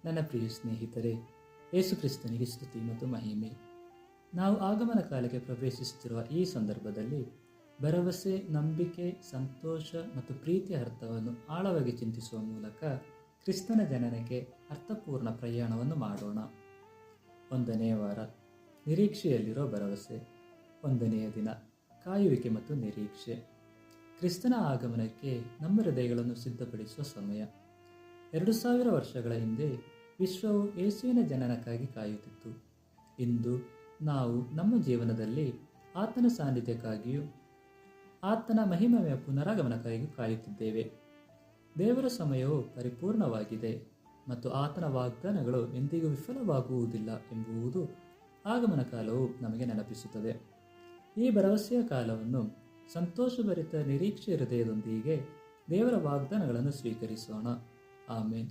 ನನ್ನ ಪ್ರಿಯ ಸ್ನೇಹಿತರೆ, ಯೇಸು ಕ್ರಿಸ್ತನಿಗೆ ಸ್ತುತಿ ಮತ್ತು ಮಹಿಮೆ. ನಾವು ಆಗಮನ ಕಾಲಕ್ಕೆ ಪ್ರವೇಶಿಸುತ್ತಿರುವ ಈ ಸಂದರ್ಭದಲ್ಲಿ ಭರವಸೆ, ನಂಬಿಕೆ, ಸಂತೋಷ ಮತ್ತು ಪ್ರೀತಿಯ ಅರ್ಥವನ್ನು ಆಳವಾಗಿ ಚಿಂತಿಸುವ ಮೂಲಕ ಕ್ರಿಸ್ತನ ಜನನಕ್ಕೆ ಅರ್ಥಪೂರ್ಣ ಪ್ರಯಾಣವನ್ನು ಮಾಡೋಣ. 1ನೇ ವಾರ, ನಿರೀಕ್ಷೆಯಲ್ಲಿರೋ ಭರವಸೆ. 1ನೆಯ ದಿನ, ಕಾಯುವಿಕೆ ಮತ್ತು ನಿರೀಕ್ಷೆ. ಕ್ರಿಸ್ತನ ಆಗಮನಕ್ಕೆ ನಮ್ಮ ಹೃದಯಗಳನ್ನು ಸಿದ್ಧಪಡಿಸುವ ಸಮಯ. 2000 ವರ್ಷಗಳ ಹಿಂದೆ ವಿಶ್ವವು ಯೇಸುವಿನ ಜನನಕ್ಕಾಗಿ ಕಾಯುತ್ತಿತ್ತು. ಇಂದು ನಾವು ನಮ್ಮ ಜೀವನದಲ್ಲಿ ಆತನ ಸಾನ್ನಿಧ್ಯಕ್ಕಾಗಿಯೂ ಆತನ ಮಹಿಮೆಯ ಪುನರಾಗಮನಕ್ಕಾಗಿಯೂ ಕಾಯುತ್ತಿದ್ದೇವೆ. ದೇವರ ಸಮಯವು ಪರಿಪೂರ್ಣವಾಗಿದೆ ಮತ್ತು ಆತನ ವಾಗ್ದಾನಗಳು ಎಂದಿಗೂ ವಿಫಲವಾಗುವುದಿಲ್ಲ ಎಂಬುದು ಆಗಮನ ಕಾಲವು ನಮಗೆ ನೆನಪಿಸುತ್ತದೆ. ಈ ಭರವಸೆಯ ಕಾಲವನ್ನು ಸಂತೋಷಭರಿತ ನಿರೀಕ್ಷೆ ಹೃದಯದೊಂದಿಗೆ ದೇವರ ವಾಗ್ದಾನಗಳನ್ನು ಸ್ವೀಕರಿಸೋಣ. ಆಮೇನ್.